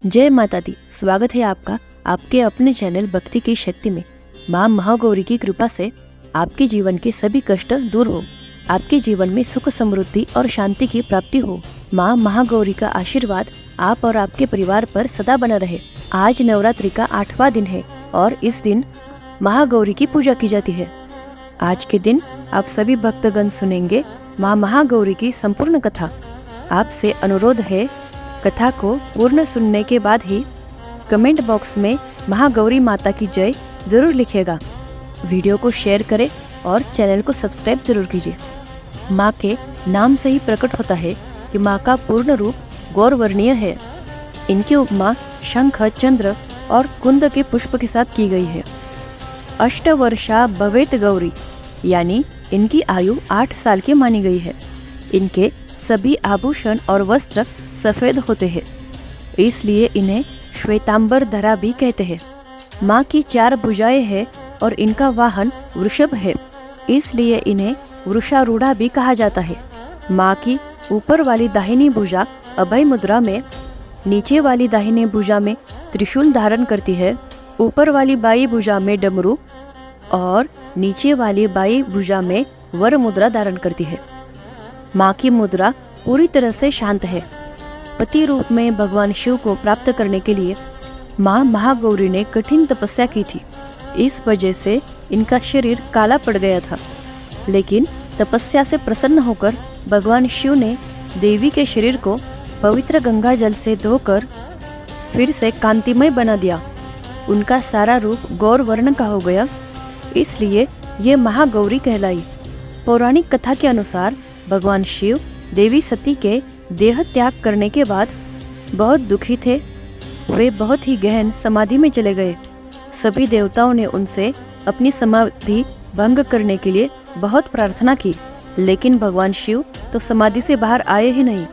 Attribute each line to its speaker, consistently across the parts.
Speaker 1: जय माता दी। स्वागत है आपका आपके अपने चैनल भक्ति की शक्ति में। माँ महागौरी की कृपा से आपके जीवन के सभी कष्ट दूर हो, आपके जीवन में सुख समृद्धि और शांति की प्राप्ति हो। माँ महागौरी का आशीर्वाद आप और आपके परिवार पर सदा बना रहे। आज नवरात्रि का 8वां दिन है और इस दिन महागौरी की पूजा की जाती है। आज के दिन आप सभी भक्तगण सुनेंगे माँ महागौरी की संपूर्ण कथा। आपसे अनुरोध है, कथा को पूर्ण सुनने के बाद ही कमेंट बॉक्स में महागौरी माता की जय जरूर लिखिएगा। वीडियो को शेयर करें और चैनल को सब्सक्राइब जरूर कीजिए। माँ के नाम से ही प्रकट होता है कि माँ का पूर्ण रूप गौरवर्णीय है। इनकी उपमा शंख, चंद्र और कुंद के पुष्प के साथ की गई है। अष्टवर्षा भवेत गौरी, यानी इनकी आयु 8 साल की मानी गई है। इनके सभी आभूषण और वस्त्र सफ़ेद होते हैं, इसलिए इन्हें श्वेतांबर धरा भी कहते हैं। माँ की 4 भुजाएं हैं और इनका वाहन वृषभ है, इसलिए इन्हें वृषारूढ़ा भी कहा जाता है। माँ की ऊपर वाली दाहिनी भुजा अभय मुद्रा में, नीचे वाली दाहिनी भुजा में त्रिशूल धारण करती है। ऊपर वाली बाई भुजा में डमरू और नीचे वाली बाई भुजा में वर मुद्रा धारण करती है। माँ की मुद्रा पूरी तरह से शांत है। पति रूप में भगवान शिव को प्राप्त करने के लिए माँ महागौरी ने कठिन तपस्या की थी। इस वजह से इनका शरीर काला पड़ गया था, लेकिन तपस्या से प्रसन्न होकर भगवान शिव ने देवी के शरीर को पवित्र गंगा जल से धोकर फिर से कांतिमय बना दिया। उनका सारा रूप गौर वर्ण का हो गया, इसलिए ये महागौरी कहलाई। पौराणिक कथा के अनुसार भगवान शिव देवी सती के देह त्याग करने के बाद बहुत दुखी थे। वे बहुत ही गहन समाधि में चले गए। सभी देवताओं ने उनसे अपनी समाधि भंग करने के लिए बहुत प्रार्थना की, लेकिन भगवान शिव तो समाधि से बाहर आए ही नहीं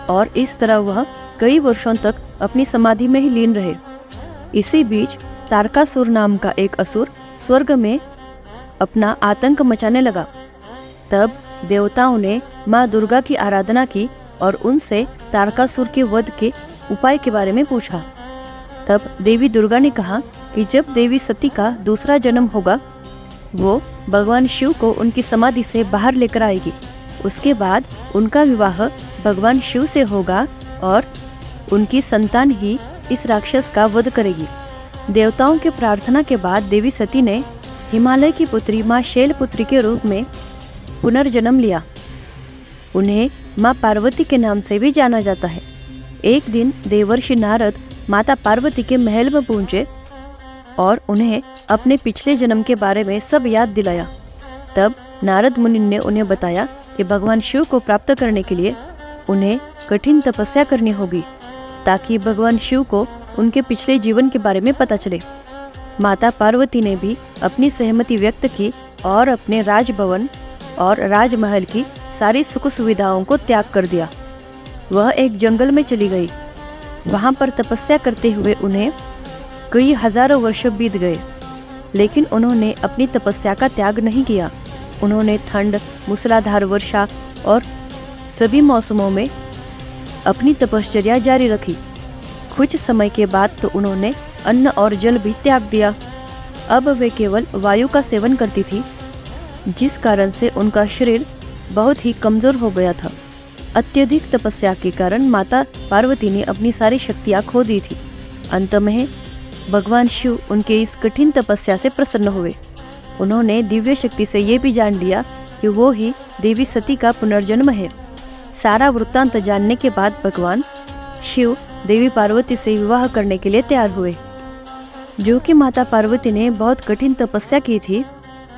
Speaker 1: और इस तरह वह कई वर्षों तक अपनी समाधि में ही लीन रहे। इसी बीच तारकासुर नाम का एक असुर स्वर्ग में अपना आतंक मचाने लगा। तब देवताओं ने माँ दुर्गा की आराधना की और उनसे तारकासुर के वध के उपाय के बारे में पूछा। तब देवी दुर्गा ने कहा कि जब देवी सती का दूसरा जन्म होगा, वो भगवान शिव को उनकी समाधि से बाहर लेकर आएगी। उसके बाद उनका विवाह भगवान शिव से होगा और उनकी संतान ही इस राक्षस का वध करेगी। देवताओं के प्रार्थना के बाद देवी सती ने हिमालय की पुत्री माँ शैलपुत्री के रूप में पुनर्जन्म लिया। उन्हें माँ पार्वती के नाम से भी जाना जाता है। एक दिन देवर्षि नारद माता पार्वती के महल में पहुंचे और उन्हें अपने पिछले जन्म के बारे में सब याद दिलाया। तब नारद मुनि ने उन्हें बताया कि भगवान शिव को प्राप्त करने के लिए उन्हें कठिन तपस्या करनी होगी, ताकि भगवान शिव को उनके पिछले जीवन के बारे में पता चले। माता पार्वती ने भी अपनी सहमति व्यक्त की और अपने राजभवन और राजमहल की सारी सुख सुविधाओं को त्याग कर दिया। वह एक जंगल में चली गई। वहां पर तपस्या करते हुए उन्हें कई हजारों वर्ष बीत गए, लेकिन उन्होंने अपनी तपस्या का त्याग नहीं किया। उन्होंने ठंड, मूसलाधार वर्षा और सभी मौसमों में अपनी तपश्चर्या जारी रखी। कुछ समय के बाद तो उन्होंने अन्न और जल भी त्याग दिया। अब वे केवल वायु का सेवन करती थी, जिस कारण से उनका शरीर बहुत ही कमजोर हो गया था। अत्यधिक तपस्या के कारण माता पार्वती ने अपनी सारी शक्तियाँ खो दी थी। अंत में भगवान शिव उनके इस कठिन तपस्या से प्रसन्न हुए। उन्होंने दिव्य शक्ति से ये भी जान लिया कि वो ही देवी सती का पुनर्जन्म है। सारा वृत्तांत जानने के बाद भगवान शिव देवी पार्वती से विवाह करने के लिए तैयार हुए। जो कि माता पार्वती ने बहुत कठिन तपस्या की थी,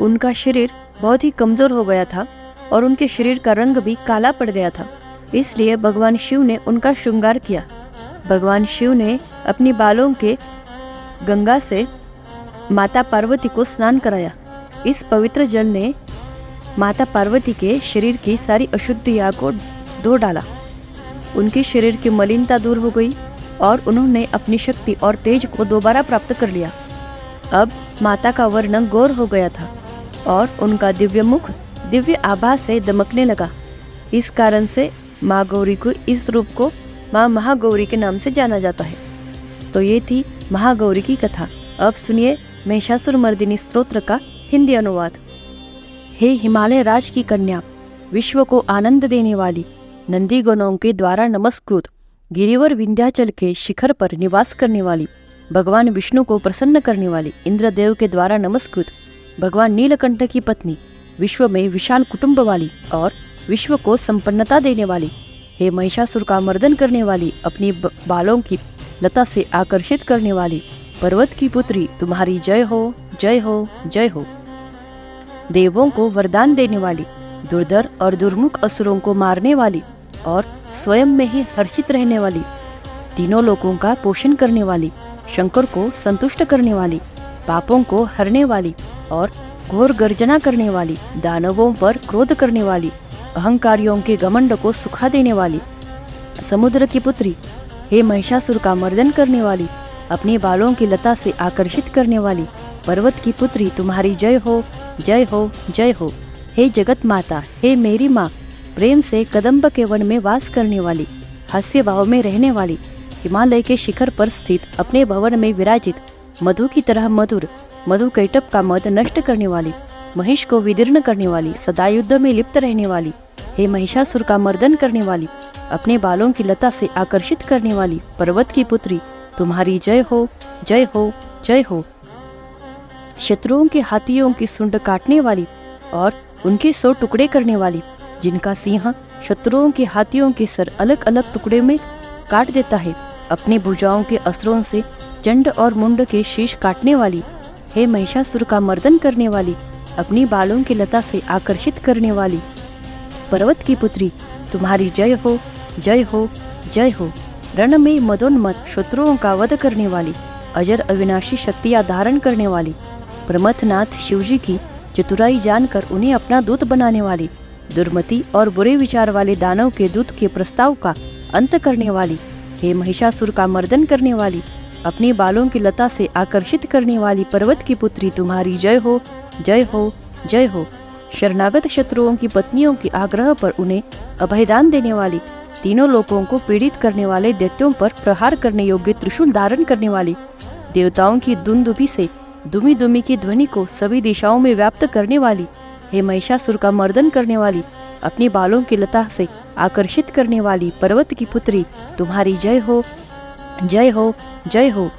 Speaker 1: उनका शरीर बहुत ही कमजोर हो गया था और उनके शरीर का रंग भी काला पड़ गया था। इसलिए भगवान शिव ने उनका श्रृंगार किया। भगवान शिव ने अपनी बालों के गंगा से माता पार्वती को स्नान कराया। इस पवित्र जल ने माता पार्वती के शरीर की सारी अशुद्धियाँ को धो डाला। उनके शरीर की मलिनता दूर हो गई और उन्होंने अपनी शक्ति और तेज को दोबारा प्राप्त कर लिया। अब माता का वर्ण गौर हो गया था और उनका दिव्य मुख दिव्य आभा से दमकने लगा। इस कारण से माँ गौरी को इस रूप को माँ महागौरी के नाम से जाना जाता है। तो ये थी महागौरी की कथा। अब सुनिए महिषासुरमर्दिनी स्तोत्र का हिंदी अनुवाद। हे हिमालय राज की कन्या, विश्व को आनंद देने वाली, नंदी गणों के द्वारा नमस्कृत, गिरिवर विंध्याचल के शिखर पर निवास करने वाली, भगवान विष्णु को प्रसन्न करने वाली, इंद्रदेव के द्वारा नमस्कृत, भगवान नीलकंठ की पत्नी, विश्व में विशाल कुटुंब वाली और विश्व को संपन्नता देने वाली, हे महिषासुर का मर्दन करने वाली, अपनी बालों की लता से आकर्षित करने वाली, पर्वत की पुत्री, तुम्हारी जय हो, जय हो, जय हो। देवों को वरदान देने वाली, दुर्धर और दुर्मुख असुरों को मारने वाली और स्वयं में ही हर्षित रहने वाली, तीनों लोकों का पोषण करने वाली, शंकर को संतुष्ट करने वाली, पापों को हरने वाली और घोर गर्जना करने वाली, दानवों पर क्रोध करने वाली, अहंकारियों के घमंड को सुखा देने वाली, समुद्र की पुत्री, हे महिषासुर का मर्दन करने वाली, अपने बालों की लता से आकर्षित करने वाली, पर्वत की पुत्री, तुम्हारी जय हो, जय हो, जय हो। हे जगत माता, हे मेरी माँ, प्रेम से कदम्ब के वन में वास करने वाली, हास्य भाव में रहने वाली, हिमालय के शिखर पर स्थित, अपने भवन में विराजित, मधु की तरह मधुर, मधु कैटभ का मद नष्ट करने वाली, महिष को विदीर्ण करने वाली, सदा युद्ध में लिप्त रहने वाली, हे महिषासुर का मर्दन करने वाली, अपने बालों की लता से आकर्षित करने वाली, पर्वत की पुत्री, तुम्हारी जय हो, जय हो, जय हो। शत्रुओं के हाथियों की सूंड काटने वाली और उनके 100 टुकड़े करने वाली, जिनका सिंह शत्रुओं के हाथियों के सर अलग अलग टुकड़े में काट देता है, अपने भुजाओं के अस्त्रों से चंड और मुंड के शीश काटने वाली, हे महिषासुर का मर्दन करने वाली, अपनी बालों की लता से आकर्षित करने वाली, पर्वत की पुत्री, तुम्हारी जय हो, जय हो, जय हो। रण में मदोन्मत्त शत्रुओं का वध करने वाली, अजर अविनाशी शक्तियां धारण करने वाली, प्रमथनाथ शिवजी की चतुराई जानकर उन्हें अपना दूत बनाने वाली, दुर्मति और बुरे विचार वाले दानव के दूत के प्रस्ताव का अंत करने वाली, हे महिषासुर का मर्दन करने वाली, अपनी बालों की लता से आकर्षित करने वाली, पर्वत की पुत्री, तुम्हारी जय हो, जय हो, जय हो। शरणागत शत्रुओं की पत्नियों के आग्रह पर उन्हें अभयदान देने वाली, तीनों लोकों को पीड़ित करने वाले दैत्यों पर प्रहार करने योग्य त्रिशूल धारण करने वाली, देवताओं की दुंदुभि से दुमी दुमी की ध्वनि को सभी दिशाओं में व्याप्त करने वाली, हे महिषासुर का मर्दन करने वाली, अपनी बालों की लता से आकर्षित करने वाली, पर्वत की पुत्री, तुम्हारी जय हो, जय हो, जय हो।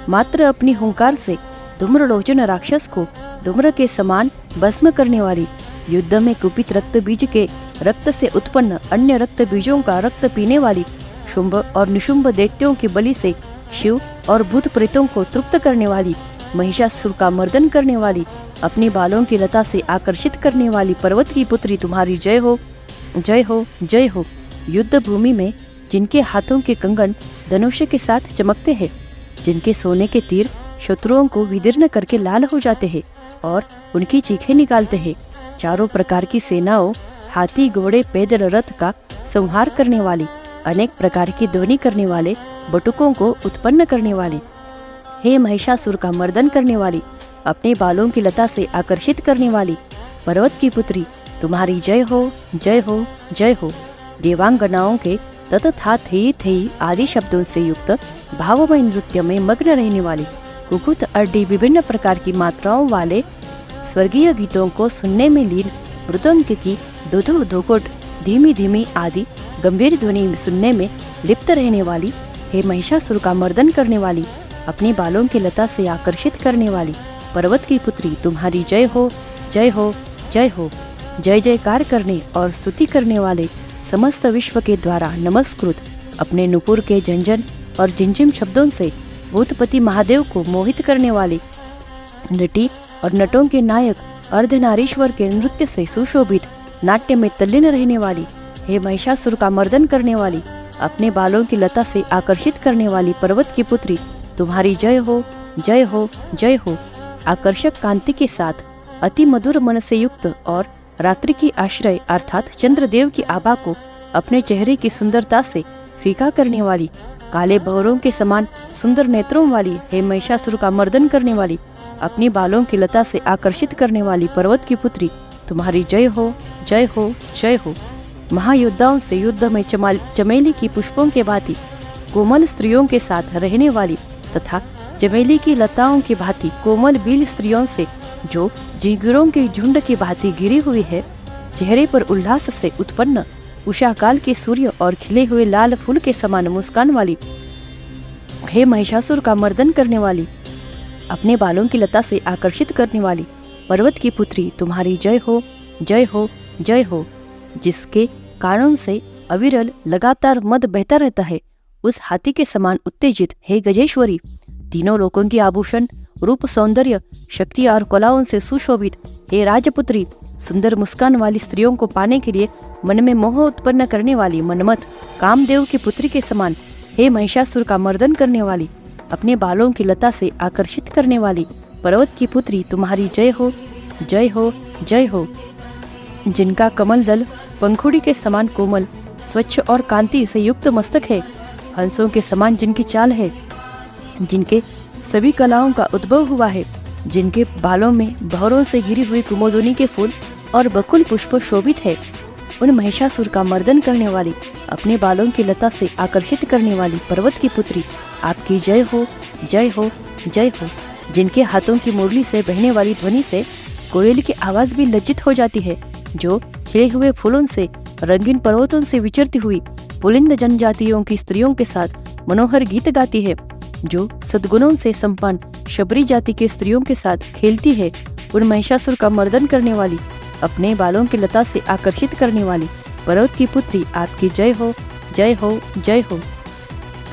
Speaker 1: मात्र अपनी हुंकार से धूम्रलोचन राक्षस को धूम्र के समान भस्म करने वाली, युद्ध में कुपित रक्त बीज के रक्त से उत्पन्न अन्य रक्त बीजों का रक्त पीने वाली, शुंभ और निशुंभ दैत्यों की बलि से शिव और भूत प्रेतों को तृप्त करने वाली, महिषासुर का मर्दन करने वाली, अपनी बालों की लता से आकर्षित करने वाली, पर्वत की पुत्री, तुम्हारी जय हो, जय हो, जय हो। युद्ध भूमि में जिनके हाथों के कंगन धनुष के साथ चमकते हैं, जिनके सोने के तीर शत्रुओं को विदीर्ण करके लाल हो जाते हैं और उनकी चीखें निकालते हैं, चारों प्रकार की सेनाओं, हाथी, घोड़े, पैदल, रथ का संहार करने वाली, अनेक प्रकार की ध्वनि करने वाले, बटुकों को उत्पन्न करने वाली, हे महिषासुर का मर्दन करने वाली, अपने बालों की लता से आकर्षित करने वाली, पर्वत की पुत्री, तुम्हारी जय हो, जय हो, जय हो। देवांगनाओं के ततथा थेई थेई आदि शब्दों से युक्त भावमय नृत्य में मग्न रहने वाली, कुकुत अड्डी विभिन्न प्रकार की मात्राओं वाले स्वर्गीय गीतों को सुनने में लीन, मृदंग की दुधु धोकोट, धीमी धीमी आदि गंभीर ध्वनि सुनने में लिप्त रहने वाली, हे महिषासुर का मर्दन करने वाली, अपनी बालों की लता से आकर्षित करने वाली, पर्वत की पुत्री, तुम्हारी जय हो, जय हो, जय हो। जय जयकार करने और स्तुति करने वाले, समस्त विश्व के द्वारा नमस्कृत, अपने नुपुर के झंझन और झिंझिम शब्दों से भूतपति महादेव को मोहित करने वाले, नटी और नटों के नायक अर्धनारीश्वर के नृत्य से सुशोभित, नाट्य में तल्लीन रहने वाली, हे महिषासुर का मर्दन करने वाली, अपने बालों की लता से आकर्षित करने वाली, पर्वत की पुत्री, तुम्हारी जय हो, जय हो, जय हो। आकर्षक कांति के साथ अति मधुर मन से युक्त और रात्रि की आश्रय अर्थात चंद्रदेव की आभा को अपने चेहरे की सुंदरता से फीका करने वाली, काले भंवरों के समान सुंदर नेत्रों वाली, हे महिषासुर का मर्दन करने वाली, अपनी बालों की लता से आकर्षित करने वाली, पर्वत की पुत्री, तुम्हारी जय हो, जय हो, जय हो। महायोद्धाओं से युद्ध में चमेली की पुष्पों के भांति कोमल स्त्रियों के साथ रहने वाली, तथा चमेली की लताओं की भांति कोमल बील स्त्रियों से जो जिगरों के झुंड की भांति गिरी हुई है, चेहरे पर उल्लास से उत्पन्न उषा काल के सूर्य और खिले हुए लाल फूल के समान मुस्कान वाली, हे महिषासुर का मर्दन करने वाली, अपने बालों की लता से आकर्षित करने वाली पर्वत की पुत्री, तुम्हारी जय हो, जय हो, जय हो। जिसके कारण से अविरल लगातार मद बहता रहता है, उस हाथी के समान उत्तेजित हे गजेश्वरी, तीनों लोकों की आभूषण, रूप, सौंदर्य, शक्ति और कलाओं से सुशोभित हे राजपुत्री, सुंदर मुस्कान वाली स्त्रियों को पाने के लिए मन में मोह उत्पन्न करने वाली मनमथ कामदेव की पुत्री के समान हे महिषासुर का मर्दन करने वाली, अपने बालों की लता से आकर्षित करने वाली पर्वत की पुत्री, तुम्हारी जय हो, जय हो, जय हो। जिनका कमल दल पंखुड़ी के समान कोमल, स्वच्छ और कांति से युक्त मस्तक है, हंसों के समान जिनकी चाल है, जिनके सभी कलाओं का उद्भव हुआ है, जिनके बालों में भौरों से गिरी हुई कुमुदिनी के फूल और बकुल पुष्प शोभित है, उन महिषासुर का मर्दन करने वाली, अपने बालों की लता से आकर्षित करने वाली पर्वत की पुत्री, आपकी जय हो, जय हो, जय हो। जिनके हाथों की मुरली से बहने वाली ध्वनि से कोयल की आवाज भी लज्जित हो जाती है, जो खिले हुए फूलों से रंगीन पर्वतों से विचरती हुई पुलिंद जनजातियों की स्त्रियों के साथ मनोहर गीत गाती है, जो सद्गुणों से संपन्न शबरी जाति के स्त्रियों के साथ खेलती है, उन महिषासुर का मर्दन करने वाली, अपने बालों की लता से आकर्षित करने वाली पर्वत की पुत्री, आपकी जय हो, जय हो, जय हो।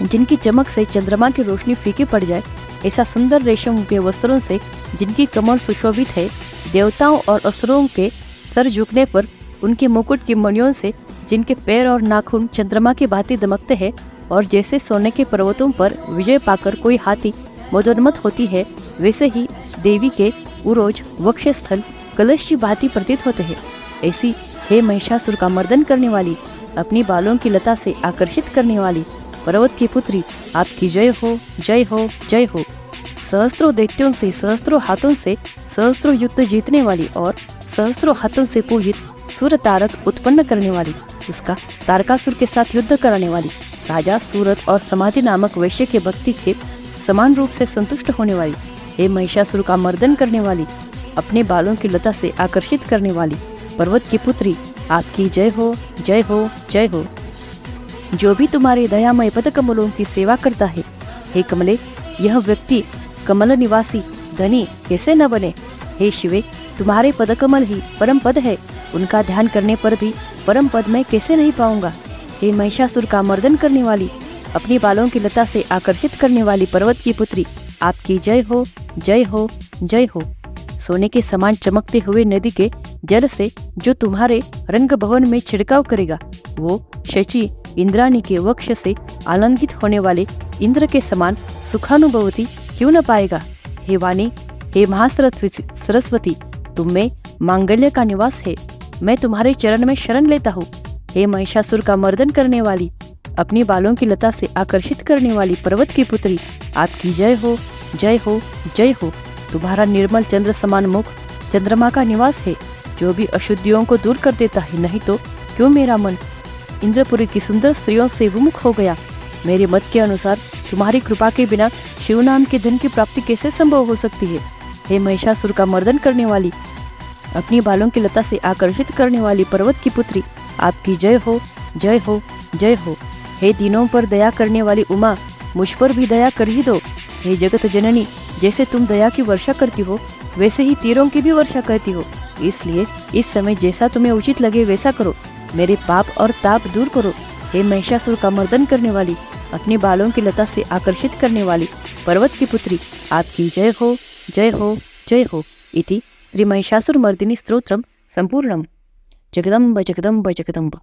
Speaker 1: जिनकी चमक से चंद्रमा की रोशनी फीकी पड़ जाए, ऐसा सुंदर रेशम के वस्त्रों से जिनकी कमर सुशोभित है, देवताओं और असुरों के सर झुकने पर उनके मुकुट की मणियों से जिनके पैर और नाखून चंद्रमा की भांति दमकते हैं, और जैसे सोने के पर्वतों पर विजय पाकर कोई हाथी मदोन्मत्त होती है, वैसे ही देवी के उरोज वक्षस्थल कलश की भांति प्रतीत होते हैं। ऐसी हे महिषासुर का मर्दन करने वाली, अपनी बालों की लता से आकर्षित करने वाली पर्वत की पुत्री, आपकी जय हो, जय हो, जय हो। सहस्त्रों दैत्यों से, सहस्त्रों हाथों से सहस्त्रों युद्ध जीतने वाली और सहस्त्रों हाथों से पूजित सूर तारक उत्पन्न करने वाली, उसका तारकासुर के साथ युद्ध कराने वाली, राजा सूरत और समाधि नामक वैश्य के भक्ति के समान रूप से संतुष्ट होने वाली, हे महिषासुर का मर्दन करने वाली, अपने बालों की लता से आकर्षित करने वाली पर्वत की पुत्री, आपकी जय हो, जय हो, जय हो। जो भी तुम्हारे दयामय पद कमलों की सेवा करता है, हे कमले, यह व्यक्ति कमल निवासी धनी कैसे न बने। हे शिवे, तुम्हारे पद कमल ही परम पद है, उनका ध्यान करने पर भी परम पद में कैसे नहीं पाऊंगा। हे महिषासुर का मर्दन करने वाली, अपनी बालों की लता से आकर्षित करने वाली पर्वत की पुत्री, आपकी जय हो, जय हो, जय हो। सोने के समान चमकते हुए नदी के जल से जो तुम्हारे रंग भवन में छिड़काव करेगा, वो शची इंद्राणी के वक्ष से आलंगित होने वाले इंद्र के समान सुखानुभवती क्यों न पाएगा। हे वाणी, हे महासरस्वती, तुम में मांगल्य का निवास है, मैं तुम्हारे चरण में शरण लेता हूँ। हे महिषासुर का मर्दन करने वाली, अपनी बालों की लता से आकर्षित करने वाली पर्वत की पुत्री, आपकी जय हो, जय हो, जय हो। तुम्हारा निर्मल चंद्र समान मुख चंद्रमा का निवास है, जो भी अशुद्धियों को दूर कर देता है। नहीं तो क्यों मेरा मन इंद्रपुरी की सुंदर स्त्रियों से विमुख हो गया। मेरे मत के अनुसार तुम्हारी कृपा के बिना शिव नाम के धन की प्राप्ति कैसे संभव हो सकती है। हे महिषासुर का मर्दन करने वाली, अपनी बालों की लता से आकर्षित करने वाली पर्वत की पुत्री, आपकी जय हो, जय हो, जय हो। हे दिनों पर दया करने वाली उमा, मुझ पर भी दया कर ही दो। हे जगत जननी, जैसे तुम दया की वर्षा करती हो, वैसे ही तीरों की भी वर्षा करती हो, इसलिए इस समय जैसा तुम्हें उचित लगे वैसा करो, मेरे पाप और ताप दूर करो। हे महिषासुर का मर्दन करने वाली, अपने बालों की लता से आकर्षित करने वाली पर्वत की पुत्री, आपकी जय हो, जय हो, जय हो। इति श्री महिषासुर मर्दिनी स्तोत्रम संपूर्णम। जगदम्ब जगदम्ब जगदम्ब।